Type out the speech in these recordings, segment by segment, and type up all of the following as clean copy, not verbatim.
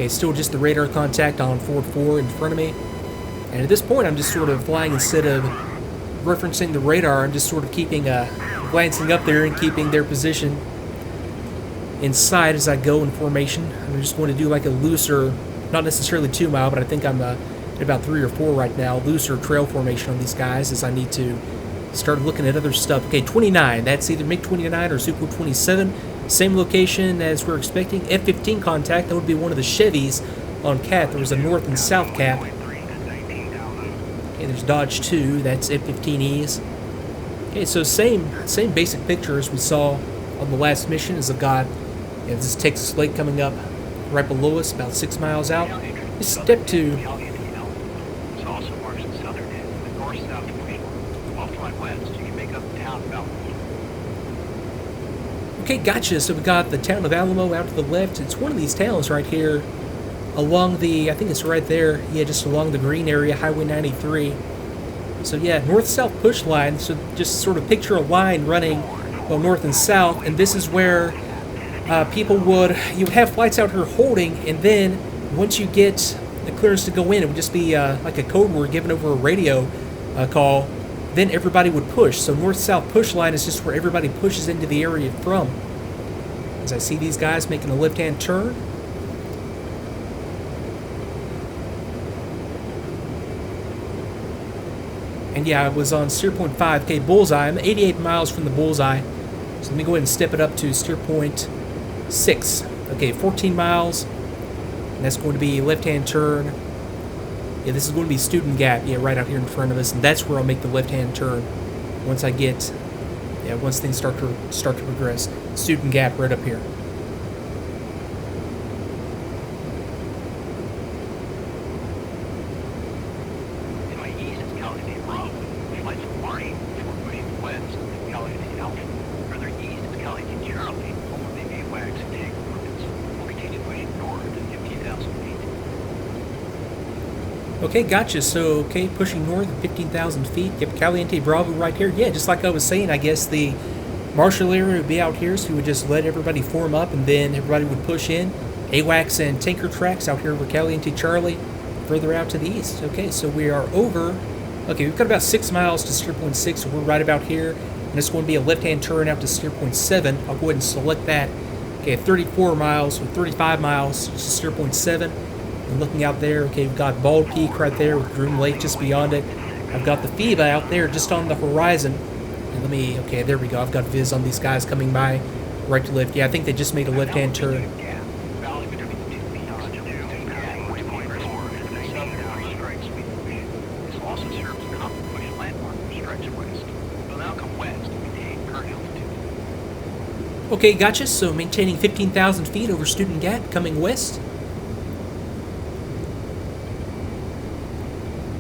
Okay, still just the radar contact on Ford 4 in front of me. And at this point, I'm just sort of flying instead of referencing the radar. I'm just sort of keeping, glancing up there and keeping their position in sight as I go in formation. I'm just going to do like a looser, not necessarily 2 mile, but I think I'm at about 3 or 4 right now, looser trail formation on these guys as I need to start looking at other stuff. Okay, 29, that's either MiG-29 or Su-27. Same location as we're expecting. F-15 contact, that would be one of the Chevys on CAT. There was a north and south cap. Okay, there's Dodge 2, that's F-15Es. Okay, so same basic picture as we saw on the last mission as I got, this is Texas Lake coming up right below us, about 6 miles out. Just step 2. Okay, gotcha. So we got the town of Alamo out to the left. It's one of these towns right here along the, I think it's right there, yeah, just along the green area, Highway 93. So yeah, north-south push line. So just sort of picture a line running, well, north and south, and this is where you would have flights out here holding, and then once you get the clearance to go in, it would just be like a code word given over a radio call. Then everybody would push. So north-south push line is just where everybody pushes into the area from. As I see these guys making a left-hand turn. And yeah, I was on steer point 5. Okay, bullseye. I'm 88 miles from the bullseye. So let me go ahead and step it up to steer point 6. Okay, 14 miles. And that's going to be left-hand turn. Yeah, this is going to be Student Gap, yeah, right out here in front of us, and that's where I'll make the left-hand turn once I get, yeah, once things start to progress. Student Gap right up here. In my east is California Bravo, flight from Marty before pushing west, California Alpha. Further east is California Charlie, home of the AWACS and tank rockets. We'll continue pushing north at 15,000 feet. Okay, gotcha. So, okay, pushing north at 15,000 feet. Yep, Caliente Bravo right here. Yeah, just like I was saying, I guess the marshal area would be out here, so we would just let everybody form up, and then everybody would push in. AWACS and tanker tracks out here over Caliente Charlie, further out to the east. Okay, so we are over. Okay, we've got about 6 miles to steer point 6, so we're right about here. And it's going to be a left-hand turn out to steer point 7. I'll go ahead and select that. Okay, 34 miles, or 35 miles to steer point 7. And looking out there, okay, we've got Bald Peak right there with Groom Lake just beyond it. I've got the FIBA out there just on the horizon. And let me, okay, there we go. I've got Viz on these guys coming by right to left. Yeah, I think they just made a left-hand turn. Okay, gotcha. So maintaining 15,000 feet over Student Gap, coming west.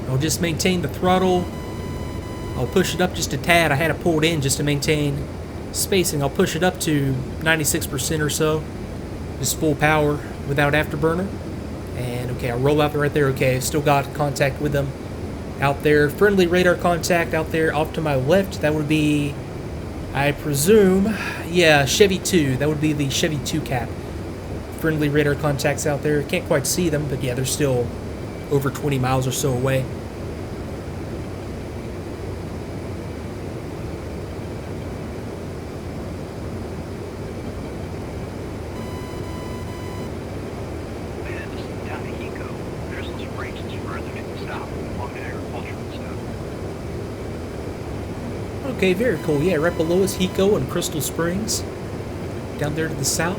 I'll just maintain the throttle. I'll push it up just a tad. I had it pulled in just to maintain spacing. I'll push it up to 96% or so. Just full power without afterburner. And okay, I'll roll out right there. Okay, still got contact with them out there. Friendly radar contact out there off to my left. That would be, I presume, yeah, Chevy 2. That would be the Chevy 2 cap. Friendly radar contacts out there. Can't quite see them, but yeah, they're still over 20 miles or so away. Okay, very cool. Yeah, right below us, Hiko and Crystal Springs. Down there to the south.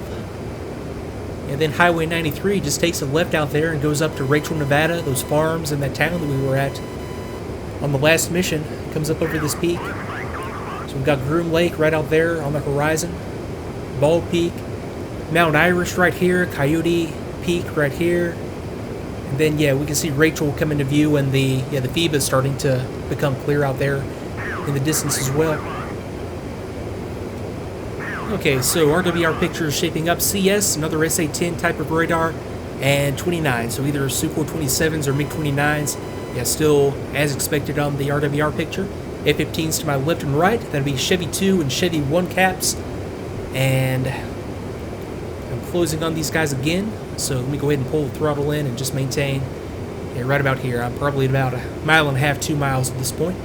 And then Highway 93 just takes a left out there and goes up to Rachel, Nevada, those farms and that town that we were at on the last mission. Comes up over this peak. So we've got Groom Lake right out there on the horizon. Bald Peak. Mount Irish right here. Coyote Peak right here. And then, yeah, we can see Rachel come into view, and the FIBA is starting to become clear out there in the distance as well. Okay, so RWR picture is shaping up. CS, another SA-10 type of radar, and 29. So either Sukhoi 27s or MiG-29s. Yeah, still as expected on the RWR picture. F-15s to my left and right. That'll be Chevy 2 and Chevy 1 caps. And closing on these guys again. So let me go ahead and pull the throttle in and just maintain. Yeah, right about here. I'm probably about 1.5 miles, 2 miles at this point.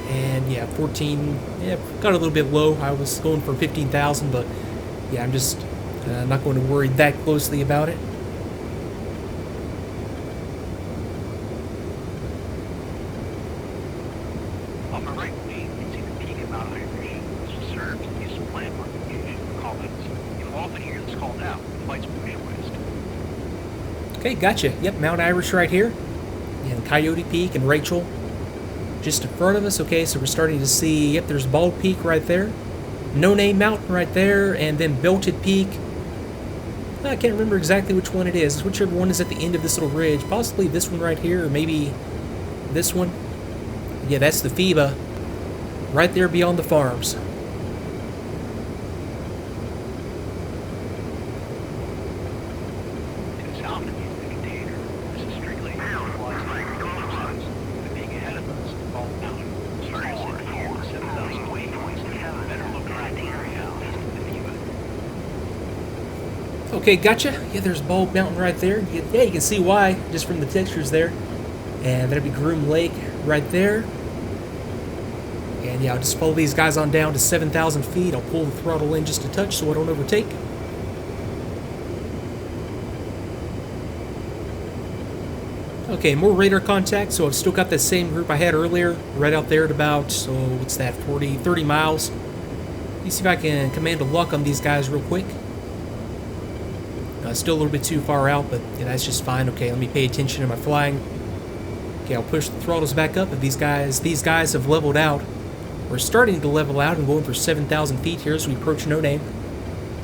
And yeah, 14, yeah, got a little bit low. I was going for 15,000, but yeah, I'm just not going to worry that closely about it. On my right wing, you can see the peak of Mount Irish. This will serve as a useful landmark location for call-outs. You'll often hear this called out when flights push west. Okay, gotcha. Yep, Mount Irish right here. And Coyote Peak and Rachel just in front of us. Okay, so we're starting to see, yep, there's Bald Peak right there. No Name Mountain right there, and then Belted Peak. I can't remember exactly which one it is. Whichever one is at the end of this little ridge. Possibly this one right here, or maybe this one. Yeah, that's the FIBA right there beyond the farms. To the south of the container, this is strictly a but being ahead of us, Bald Mountain, starting us in here at 7,000 waypoints, better look right here east of the FIBA. Okay, gotcha. Yeah, there's Bald Mountain right there. Yeah, you can see why, just from the textures there. And that'd be Groom Lake right there. And yeah, I'll just follow these guys on down to 7,000 feet. I'll pull the throttle in just a touch so I don't overtake. Okay, more radar contact. So I've still got that same group I had earlier, right out there at about, so what's that, 30 miles. Let me see if I can command a lock on these guys real quick. Still a little bit too far out, but yeah, that's just fine. Okay, let me pay attention to my flying. Okay, I'll push the throttles back up. If these guys have leveled out. We're starting to level out and going for 7,000 feet here as we approach No Name.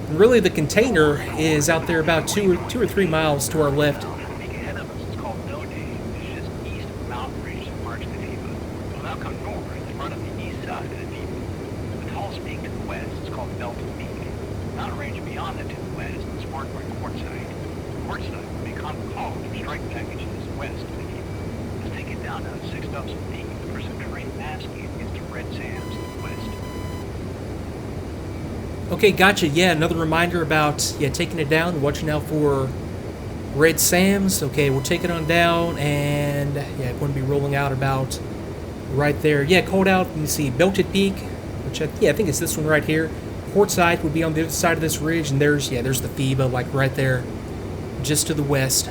And really, the container is out there about two or 3 miles to our left. Peak ahead of us is called No Name. It's just east of the mountain range that marks the FIBA. We'll now come north in front of the east side of the FIBA. The tallest peak to the west is called Belted Peak. The mountain range beyond it to the west is marked by quartzite. Quartzite will be common call for strike packages west of the FIBA. Let's take it down to 6,000 feet for some terrain masking against the red sands to the west. Okay, gotcha. Yeah, another reminder about taking it down, watching out for red SAMs. Okay, we'll take it on down, and yeah, going to be rolling out about right there. Yeah, called out. You see Belted Peak, which I think it's this one right here. Quartzite would be on the other side of this ridge, and there's the FIBA, like right there, just to the west.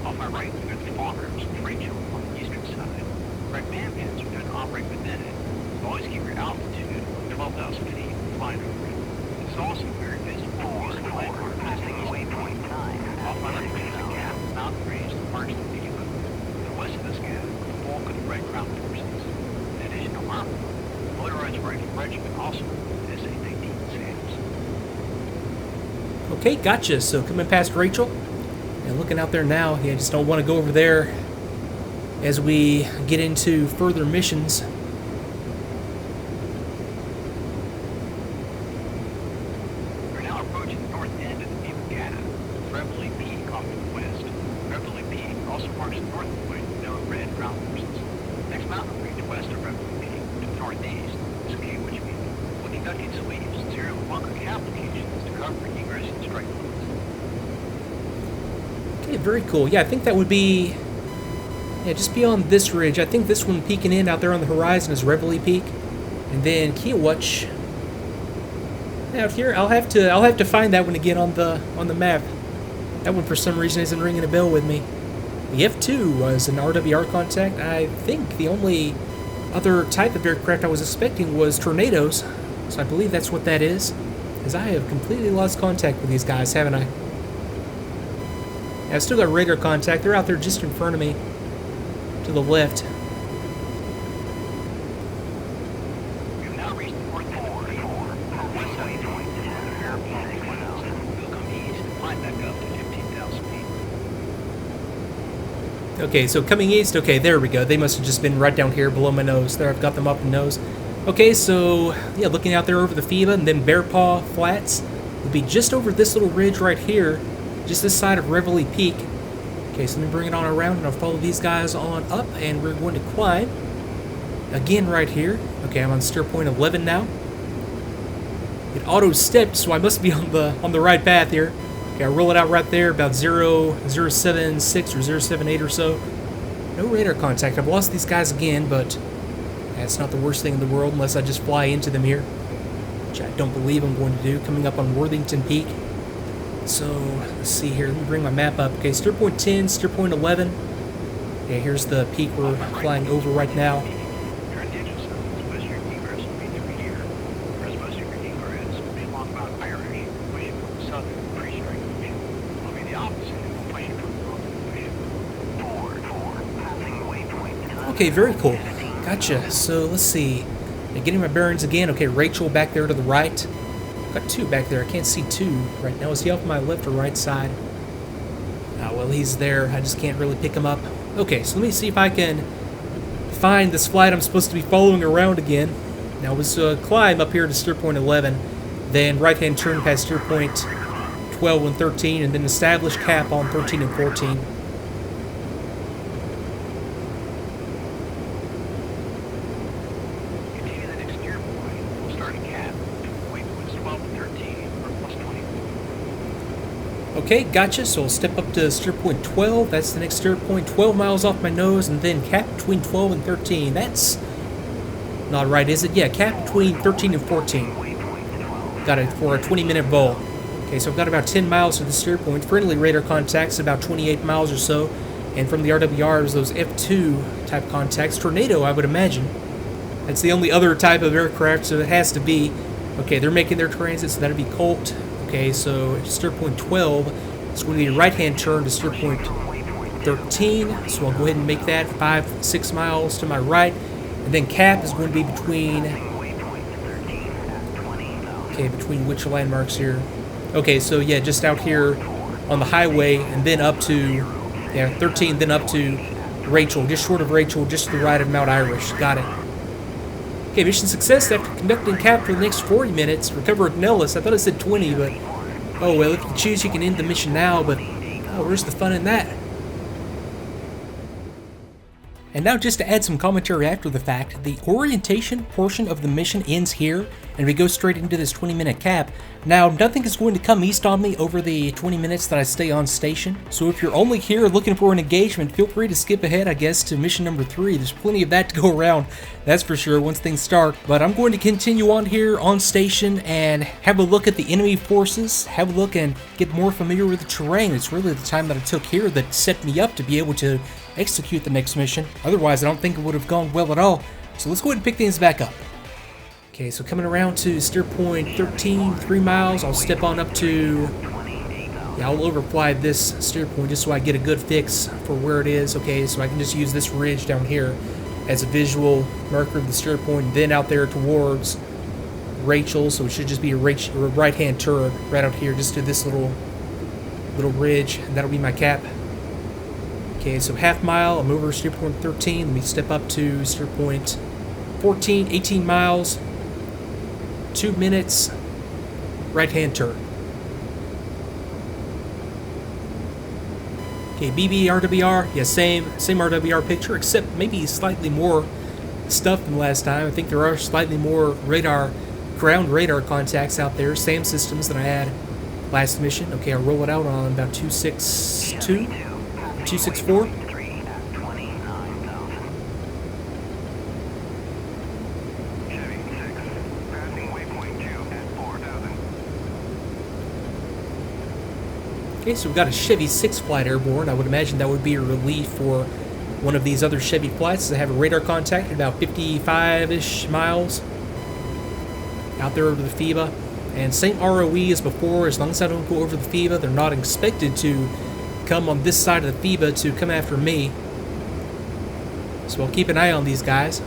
On my right, we've got the farms and Rachel on the eastern side. Red Pampins are going to operate within it. Always keep your altitude of 12,000 feet flying over it. It's also very visible using the landmark as the waypoint 9. Off my left is a gap, mountain range that marks the FIBA. To the west of this gap, the bulk of the red ground forces. In addition to armor, the motorized rifle regiment also has Saitek SAMs. Okay, gotcha. So coming past Rachel. And looking out there now, I just don't want to go over there as we get into further missions. We're now approaching the north end of the FIBA gap, Reveille Peak off to the west. Reveille Peak also marks the north point of known red ground forces. Next mountain range west of Reveille Peak to the northeast is Kaywood Peak. When you duck its leaves, serial bunker applications to cover egress and strike loads. Okay, very cool. Yeah, I think that would be just beyond this ridge. I think this one peeking in out there on the horizon is Reveille Peak, and then Kiewicz. Out here, I'll have to find that one again on the map. That one for some reason isn't ringing a bell with me. The F-2 was an RWR contact. I think the only other type of aircraft I was expecting was tornadoes, so I believe that's what that is. Because I have completely lost contact with these guys, haven't I? I've still got radar contact. They're out there just in front of me, to the left. We've now reached the north end of the FIBA. West side of the point is where the airplane went out. We'll come east and climb back up to 15,000 feet. Okay, so coming east. Okay, there we go. They must have just been right down here below my nose. There, I've got them up the nose. Okay, so yeah, looking out there over the FIBA, and then Bear Paw Flats will be just over this little ridge right here, just this side of Reveille Peak. Okay, so let me bring it on around, and I'll follow these guys on up, and we're going to climb again right here. Okay, I'm on steer point 11 now. It auto-stepped, so I must be on the right path here. Okay, I roll it out right there, about 0.076 or 0.78 or so. No radar contact. I've lost these guys again, but that's not the worst thing in the world unless I just fly into them here, which I don't believe I'm going to do. Coming up on Worthington Peak. So, let's see here. Let me bring my map up. Okay, steer point 10, steer point 11. Okay, here's the peak we're flying over right now. Okay, very cool. Gotcha. So let's see. Getting my bearings again. Okay, Rachel back there to the right. Got two back there. I can't see two right now. Is he off my left or right side? Oh, well, he's there. I just can't really pick him up. Okay, so let me see if I can find this flight I'm supposed to be following around again. Now, it was climb up here to steer point 11, then right-hand turn past steer point 12 and 13, and then establish cap on 13 and 14. Okay, gotcha. So I'll step up to steer point 12. That's the next steer point. 12 miles off my nose, and then cap between 12 and 13. That's not right, is it? Yeah, cap between 13 and 14. Got it for a 20-minute vol. Okay, so I've got about 10 miles to the steer point. Friendly radar contacts, about 28 miles or so. And from the RWRs, those F-2 type contacts. Tornado, I would imagine. That's the only other type of aircraft, so it has to be. Okay, they're making their transit, so that'd be Colt. Okay, so steer point 12, it's going to be a right-hand turn to steer point 13, so I'll go ahead and make that 5-6 miles to my right, and then cap is going to be between, okay, between which landmarks here? Okay, so yeah, just out here on the highway, and then up to, yeah, 13, then up to Rachel, just short of Rachel, just to the right of Mount Irish. Got it. Okay, mission success after conducting cap for the next 40 minutes. Recover at Nellis. I thought it said 20, but oh well, if you choose, you can end the mission now, but oh, where's the fun in that? And now just to add some commentary after the fact, the orientation portion of the mission ends here, and we go straight into this 20-minute cap. Now, nothing is going to come east on me over the 20 minutes that I stay on station, so if you're only here looking for an engagement, feel free to skip ahead, I guess, to mission number 3. There's plenty of that to go around, that's for sure, once things start. But I'm going to continue on here on station and have a look at the enemy forces, have a look and get more familiar with the terrain. It's really the time that I took here that set me up to be able to execute the next mission. Otherwise, I don't think it would have gone well at all. So let's go ahead and pick things back up. Okay, so coming around to steer point 13, 3 miles, I'll step on up to, yeah, I'll overfly this steer point just so I get a good fix for where it is. Okay, so I can just use this ridge down here as a visual marker of the steer point, and then out there towards Rachel, so it should just be a right-hand turn right out here, just to this little ridge, and that'll be my cap. Okay, so half mile, I'm over steer point 13. Let me step up to steer point 14, 18 miles, 2 minutes, right-hand turn. Okay, BB RWR, yeah, same RWR picture, except maybe slightly more stuff than last time. I think there are slightly more ground radar contacts out there, same systems that I had last mission. Okay, I'll roll it out on about 262. 264. Okay, so we've got a Chevy 6 flight airborne. I would imagine that would be a relief for one of these other Chevy flights. They have a radar contact at about 55-ish miles out there over the FIBA. And same ROE as before. As long as I don't go over the FIBA, they're not expected to come on this side of the FIBA to come after me. So I'll keep an eye on these guys,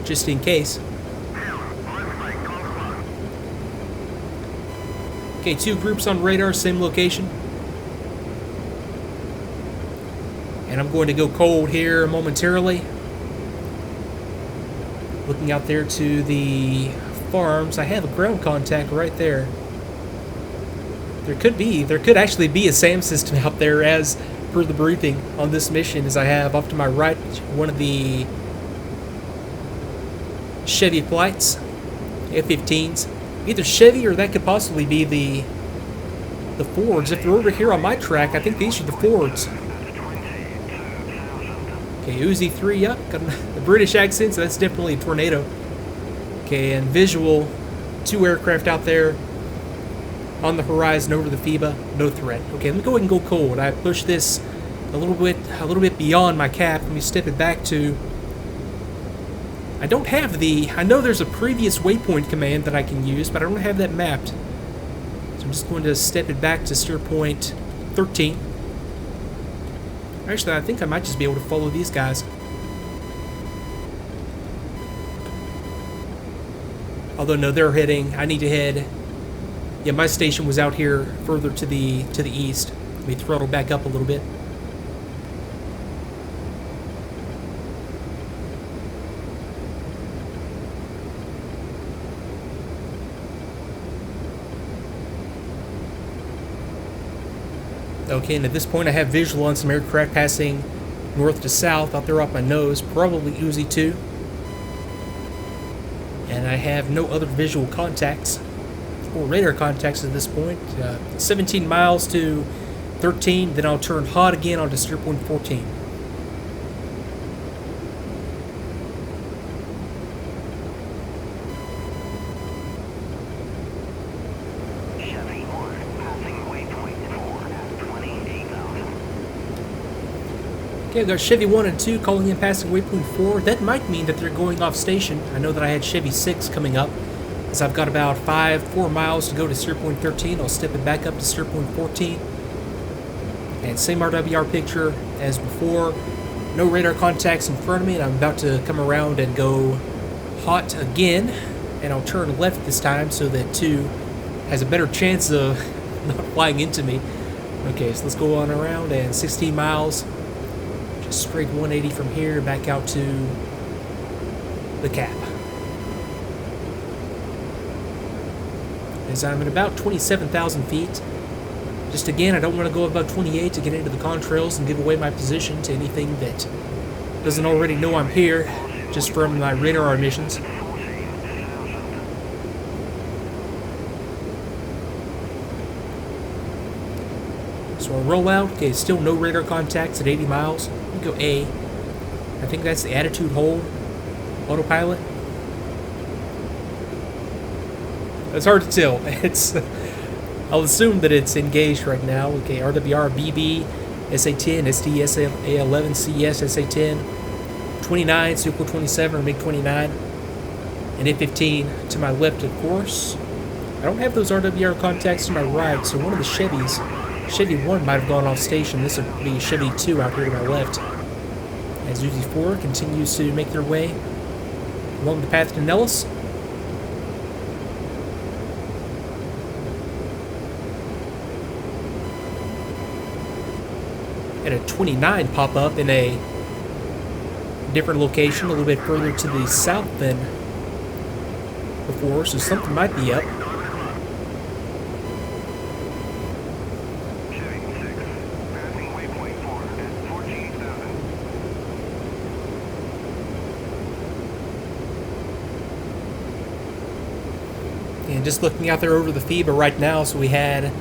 just in case. Okay, 2 groups on radar, same location. And I'm going to go cold here momentarily. Looking out there to the farms. I have a ground contact right there. There could actually be a SAM system out there as per the briefing on this mission, as I have off to my right one of the Chevy flights. F-15s. Either Chevy or that could possibly be the Fords. If they're over here on my track, I think these are the Fords. Okay, Uzi 3, yep, got a British accent, so that's definitely a Tornado. Okay, and visual, 2 aircraft out there on the horizon over the FIBA, no threat. Okay, let me go ahead and go cold. I pushed this a little bit beyond my cap. Let me step it back to. I don't have I know there's a previous waypoint command that I can use, but I don't have that mapped. So I'm just going to step it back to steer point 13. Actually, I think I might just be able to follow these guys. Although no, they're heading. I need to head. Yeah, my station was out here further to the east. Let me throttle back up a little bit. Okay, and at this point I have visual on some aircraft passing north to south out there off my nose, probably Uzi 2. And I have no other visual contacts or radar contacts at this point. 17 miles to 13, then I'll turn hot again onto steer point 14. Okay, I've got Chevy 1 and 2 calling in passing waypoint 4. That might mean that they're going off station. I know that I had Chevy 6 coming up, as I've got about 4 miles to go to steer point 13. I'll step it back up to steer point 14. And same RWR picture as before. No radar contacts in front of me, and I'm about to come around and go hot again. And I'll turn left this time so that 2 has a better chance of not flying into me. Okay, so let's go on around, and 16 miles. Straight 180 from here back out to the cap. As I'm at about 27,000 feet. Just again, I don't want to go above 28 to get into the contrails and give away my position to anything that doesn't already know I'm here, just from my radar emissions. So I'll roll out. Okay, still no radar contacts at 80 miles. Go A. I think that's the attitude hold. Autopilot. It's hard to tell. I'll assume that it's engaged right now. Okay, RWR, BB, SA-10, SD, SA-11, CS, SA-10, 29, Super 27 or MiG-29, and F-15 to my left, of course. I don't have those RWR contacts to my right, so one of the Chevys, Chevy 1 might have gone off station. This would be Chevy 2 out here to my left. As Uzi 4 continues to make their way along the path to Nellis. And a 29 pop up in a different location, a little bit further to the south than before, so something might be up. And just looking out there over the FIBA right now, so we had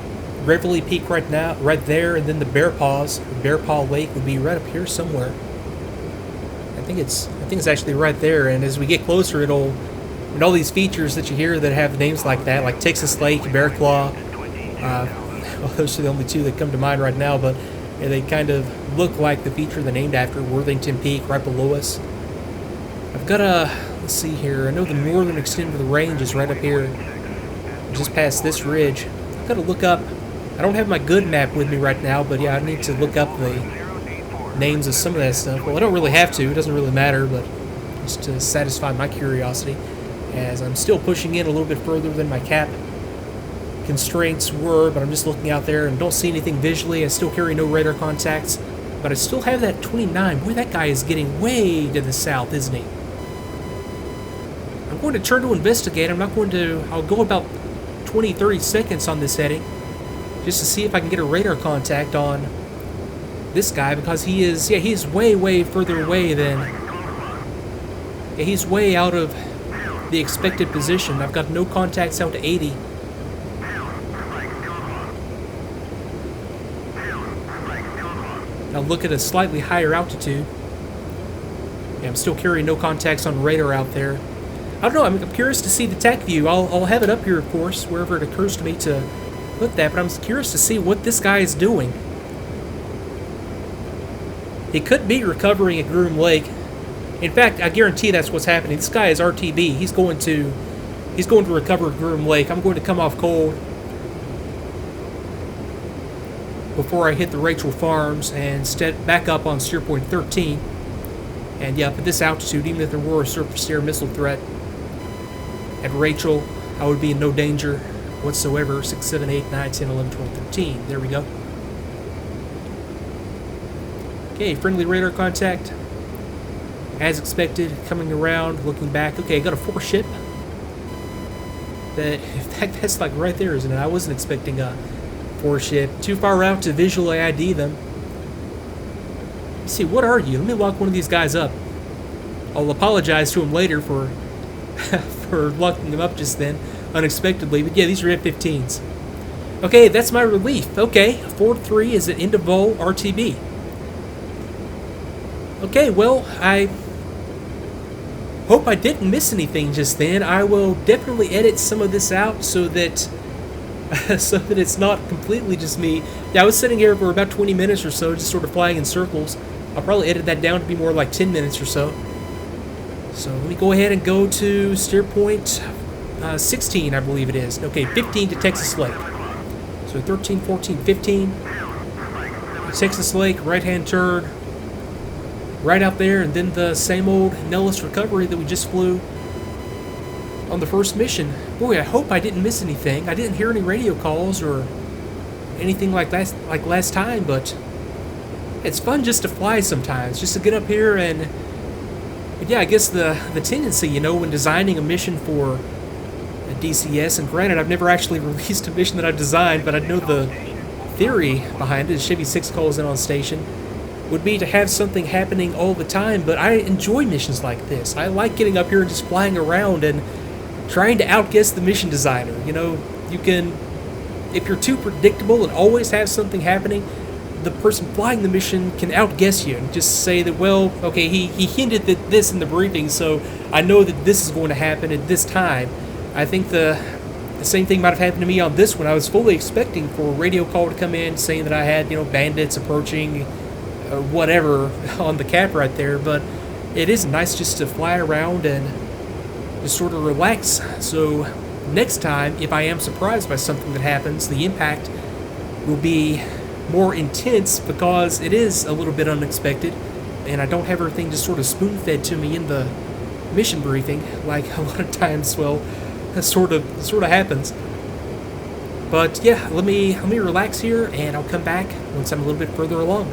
Reveille Peak right now, right there, and then the Bear Paws. Bear Paw Lake would be right up here somewhere. I think it's actually right there. And as we get closer, it'll, and all these features that you hear that have names like that, like Texas Lake, Bear Claw. Well, those are the only 2 that come to mind right now, but yeah, they kind of look like the feature they're named after. Worthington Peak right below us. I've got a, let's see here. I know the northern extent of the range is right up here, just past this ridge. I've got to look up. I don't have my good map with me right now, but yeah, I need to look up the names of some of that stuff. Well, I don't really have to. It doesn't really matter, but just to satisfy my curiosity, as I'm still pushing in a little bit further than my cap constraints were, but I'm just looking out there and don't see anything visually. I still carry no radar contacts, but I still have that 29. Boy, that guy is getting way to the south, isn't he? I'm going to turn to investigate. I'm not going to... I'll go about 20-30 seconds on this heading, just to see if I can get a radar contact on this guy, because he is, he's way further away than, he's way out of the expected position. I've got no contacts out to 80. I'll look at a slightly higher altitude. Yeah, I'm still carrying no contacts on radar out there. I don't know, I'm curious to see the TACVIEW. I'll have it up here, of course, wherever it occurs to me to put that, but I'm curious to see what this guy is doing. He could be recovering at Groom Lake. In fact, I guarantee that's what's happening. This guy is RTB. He's going to recover at Groom Lake. I'm going to come off cold before I hit the Rachel Farms and step back up on steer point 13. And yeah, at this altitude, even if there were a surface air missile threat at Rachel, I would be in no danger whatsoever. 6, 7, 8, 9, 10, 11, 12, 13. There we go. Okay, friendly radar contact. As expected, coming around, looking back. Okay, got a 4-ship. That, in fact, that's like right there, isn't it? I wasn't expecting a 4-ship. Too far out to visually ID them. Let's see, what are you? Let me lock one of these guys up. I'll apologize to him later for for locking him up just then, unexpectedly. But yeah, these are F-15s. Okay, that's my relief. Okay, Ford 3 is at end of vol RTB. Okay, well, I hope I didn't miss anything just then. I will definitely edit some of this out so that so that it's not completely just me. Yeah, I was sitting here for about 20 minutes or so, just sort of flying in circles. I'll probably edit that down to be more like 10 minutes or so. So let me go ahead and go to steer point 16, I believe it is. Okay, 15 to Texas Lake. So 13, 14, 15. Texas Lake, right-hand turn. Right out there, and then the same old Nellis recovery that we just flew on the first mission. Boy, I hope I didn't miss anything. I didn't hear any radio calls or anything like that, like last time, but it's fun just to fly sometimes, just to get up here and... But yeah, I guess the tendency, you know, when designing a mission for a DCS, and granted, I've never actually released a mission that I've designed, but I know the theory behind it. Chevy 6 calls in on station. Would be to have something happening all the time, but I enjoy missions like this. I like getting up here and just flying around and trying to outguess the mission designer. You know, you can, if you're too predictable and always have something happening, the person flying the mission can outguess you and just say that, well, okay, he hinted at this in the briefing, so I know that this is going to happen at this time. I think the same thing might have happened to me on this one. I was fully expecting for a radio call to come in saying that I had, you know, bandits approaching, or whatever on the cap right there, but it is nice just to fly around and just sort of relax. So next time, if I am surprised by something that happens, the impact will be more intense because it is a little bit unexpected, and I don't have everything just sort of spoon-fed to me in the mission briefing like a lot of times. Well, that sort of happens. But yeah, let me relax here, and I'll come back once I'm a little bit further along.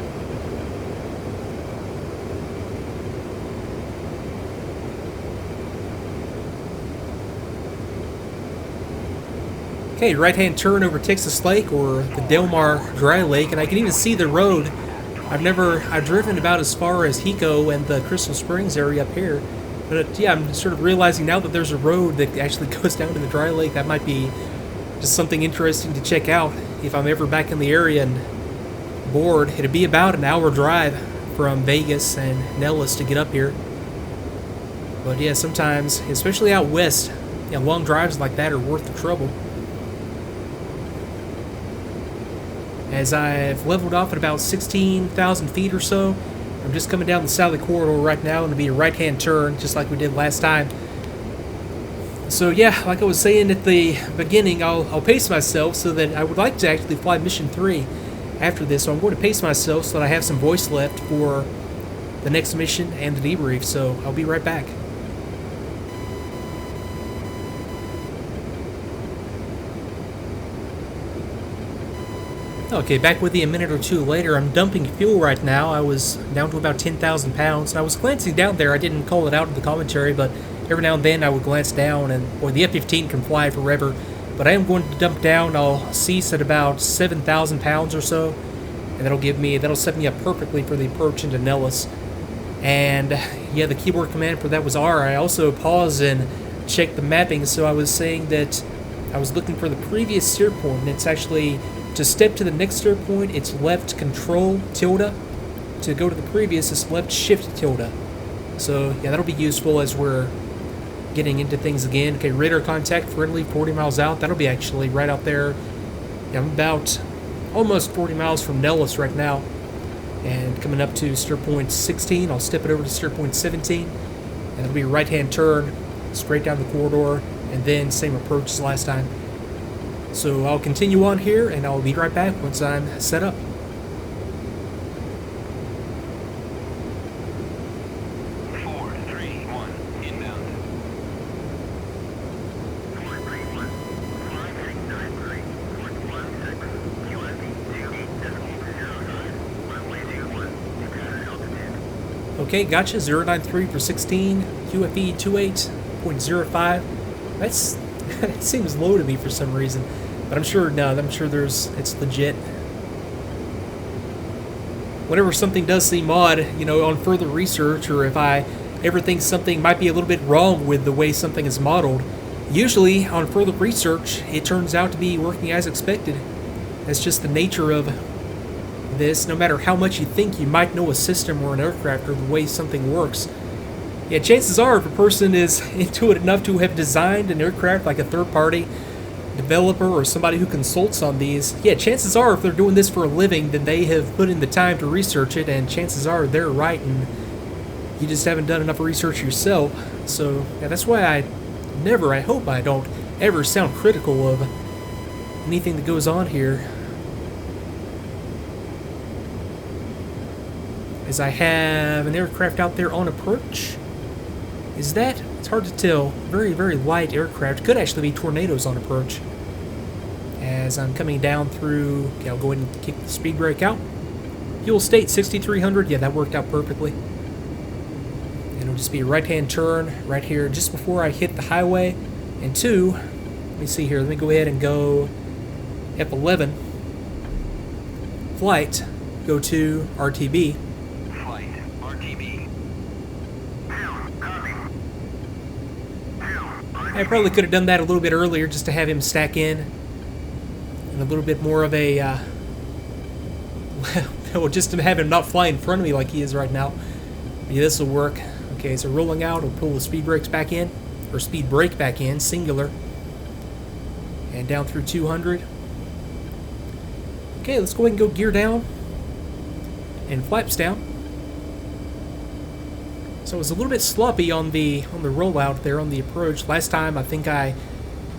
Okay, right-hand turn over Texas Lake, or the Delmar Dry Lake, and I can even see the road. I've driven about as far as Hico and the Crystal Springs area up here, but yeah, I'm sort of realizing now that there's a road that actually goes down to the Dry Lake. That might be just something interesting to check out if I'm ever back in the area and bored. It'd be about an hour drive from Vegas and Nellis to get up here. But yeah, sometimes, especially out west, yeah, long drives like that are worth the trouble. As I've leveled off at about 16,000 feet or so, I'm just coming down the Sally corridor right now, and it'll be a right-hand turn, just like we did last time. So yeah, like I was saying at the beginning, I'll pace myself so that I would like to actually fly Mission 3 after this, so I'm going to pace myself so that I have some voice left for the next mission and the debrief, so I'll be right back. Okay, back with you a minute or two later. I'm dumping fuel right now. I was down to about 10,000 pounds. I was glancing down there. I didn't call it out in the commentary, but every now and then I would glance down, and boy, the F-15 can fly forever. But I am going to dump down. I'll cease at about 7,000 pounds or so, and that'll set me up perfectly for the approach into Nellis. And yeah, the keyboard command for that was R. I also paused and check the mapping. So I was saying that I was looking for the previous steer point, and it's actually, to step to the next steer point, it's left control tilde. To go to the previous, it's left shift tilde. So yeah, that'll be useful as we're getting into things again. Okay, radar contact friendly, 40 miles out. That'll be actually right out there. Yeah, I'm about almost 40 miles from Nellis right now. And coming up to steer point 16, I'll step it over to steer point 17. And it'll be a right-hand turn, straight down the corridor, and then same approach as last time. So I'll continue on here, and I'll be right back once I'm set up. Okay, gotcha. 093 for 16, QFE 28.05. That seems low to me for some reason, but I'm sure it's legit. Whenever something does seem odd, on further research, or if I ever think something might be a little bit wrong with the way something is modeled, usually on further research, it turns out to be working as expected. That's just the nature of this. No matter how much you think you might know a system or an aircraft or the way something works, yeah, chances are if a person is into it enough to have designed an aircraft, like a third-party developer or somebody who consults on these, yeah, chances are if they're doing this for a living, then they have put in the time to research it, and chances are they're right, and you just haven't done enough research yourself. So yeah, that's why I hope I don't ever sound critical of anything that goes on here. As I have an aircraft out there on approach. Is that? It's hard to tell. Very, very light aircraft. Could actually be tornadoes on approach. As I'm coming down through, okay, I'll go ahead and kick the speed brake out. Fuel state 6300. Yeah, that worked out perfectly. And it'll just be a right-hand turn right here just before I hit the highway. And two, let me see here. Let me go ahead and go F11. Flight. Go to RTB. I probably could have done that a little bit earlier just to have him stack in. And a little bit more of a, well, just to have him not fly in front of me like he is right now. Yeah, this will work. Okay, so rolling out, we'll pull the speed brakes back in, or speed brake back in, singular. And down through 200. Okay, let's go ahead and go gear down. And flaps down. So it was a little bit sloppy on the rollout there on the approach. Last time I think I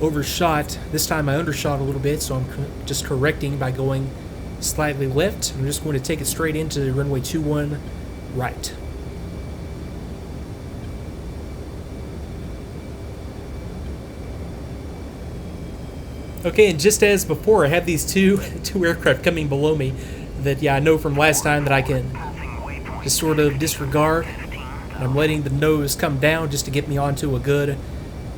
overshot. This time I undershot a little bit, so I'm just correcting by going slightly left. I'm just going to take it straight into runway 21 right. Okay, and just as before, I have these two aircraft coming below me that, yeah, I know from last time that I can just sort of disregard. I'm letting the nose come down just to get me onto a good,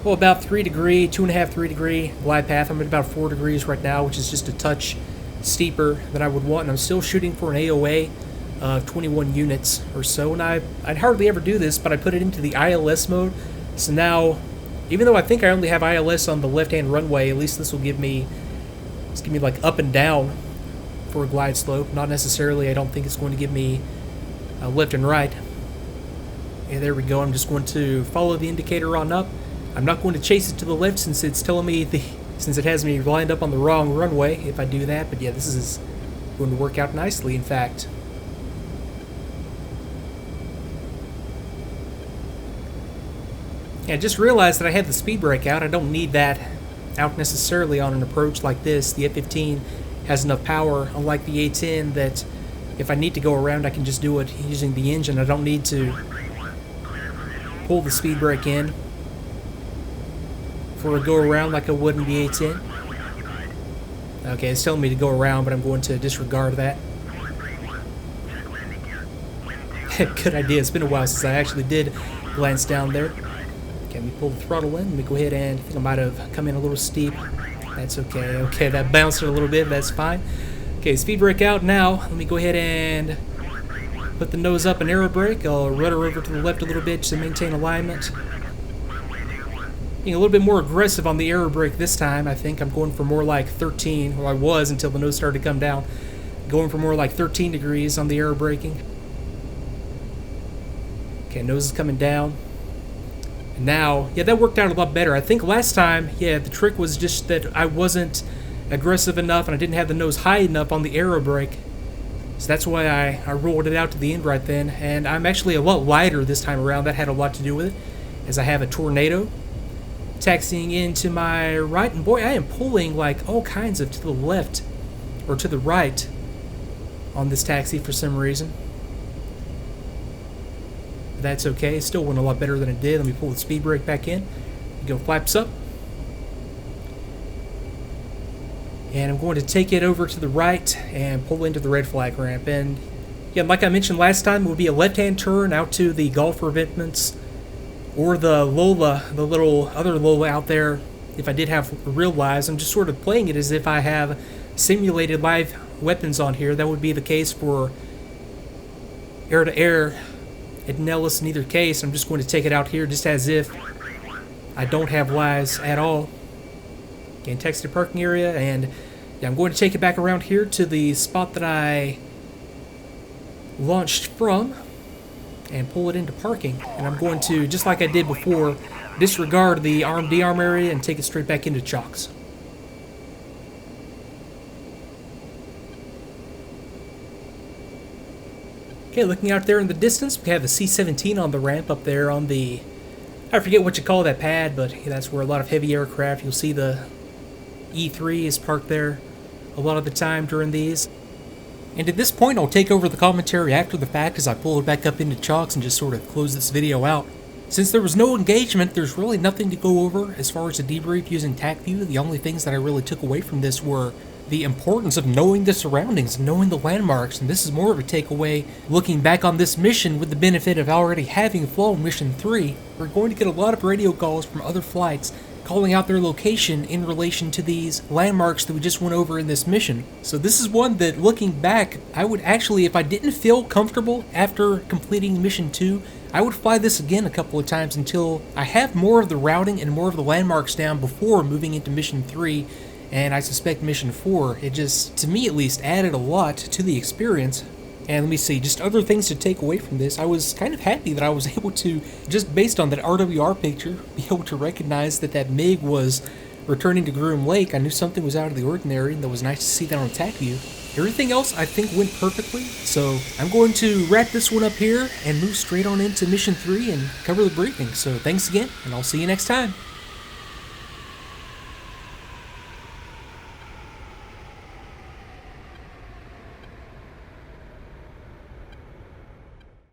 well, about 3 degree, 2.5, 3 degree glide path. I'm at about 4 degrees right now, which is just a touch steeper than I would want. And I'm still shooting for an AOA of 21 units or so. And I'd hardly ever do this, but I put it into the ILS mode. So now, even though I think I only have ILS on the left-hand runway, at least this will give me like up and down for a glide slope. Not necessarily, I don't think it's going to give me left and right. Yeah, there we go. I'm just going to follow the indicator on up. I'm not going to chase it to the left since it's telling me since it has me lined up on the wrong runway if I do that. But yeah, this is going to work out nicely, in fact. Yeah, I just realized that I had the speed brake out. I don't need that out necessarily on an approach like this. The F-15 has enough power, unlike the A-10, that if I need to go around, I can just do it using the engine. I don't need to pull the speed brake in for a go around like I would in the A-10. Okay, it's telling me to go around, but I'm going to disregard that. Good idea. It's been a while since I actually did glance down there. Okay, let me pull the throttle in. Let me go ahead and I think I might have come in a little steep. That's okay. Okay, that bounced it a little bit. That's fine. Okay, speed brake out now. Let me go ahead and put the nose up and aero brake. I'll rudder over to the left a little bit to maintain alignment. Being a little bit more aggressive on the aero brake this time. I think I'm going for more like 13, well I was until the nose started to come down. Going for more like 13 degrees on the aero braking. Okay, nose is coming down. And now, yeah, that worked out a lot better. I think last time, yeah, the trick was just that I wasn't aggressive enough and I didn't have the nose high enough on the aero brake. So that's why I rolled it out to the end right then. And I'm actually a lot lighter this time around. That had a lot to do with it, as I have a tornado taxiing in to my right. And boy, I am pulling like all kinds of to the left or to the right on this taxi for some reason. But that's okay. It still went a lot better than it did. Let me pull the speed brake back in. Go flaps up. And I'm going to take it over to the right and pull into the red flag ramp. And yeah, like I mentioned last time, it would be a left-hand turn out to the golf revetments or the Lola, the little other Lola out there. If I did have real lives, I'm just sort of playing it as if I have simulated live weapons on here. That would be the case for air-to-air at Nellis in either case. I'm just going to take it out here just as if I don't have lives at all. Again, texted parking area, and yeah, I'm going to take it back around here to the spot that I launched from and pull it into parking. And I'm going to, just like I did before, disregard the arm-de-arm area and take it straight back into chocks. Okay, looking out there in the distance, we have the C-17 on the ramp up there on the, I forget what you call that pad, but yeah, that's where a lot of heavy aircraft, you'll see the E3 is parked there a lot of the time during these. And at this point, I'll take over the commentary after the fact as I pull it back up into chocks and just sort of close this video out. Since there was no engagement, there's really nothing to go over as far as the debrief using TACVIEW. The only things that I really took away from this were the importance of knowing the surroundings, knowing the landmarks, and this is more of a takeaway looking back on this mission with the benefit of already having flown Mission 3. We're going to get a lot of radio calls from other flights calling out their location in relation to these landmarks that we just went over in this mission. So this is one that, looking back, I would actually, if I didn't feel comfortable after completing Mission 2, I would fly this again a couple of times until I have more of the routing and more of the landmarks down before moving into Mission 3, and I suspect Mission 4. It just, to me at least, added a lot to the experience. And let me see, just other things to take away from this. I was kind of happy that I was able to, just based on that RWR picture, be able to recognize that that MiG was returning to Groom Lake. I knew something was out of the ordinary, and that was nice to see that on TACVIEW. Everything else, I think, went perfectly, so I'm going to wrap this one up here and move straight on into Mission 3 and cover the briefing. So thanks again, and I'll see you next time.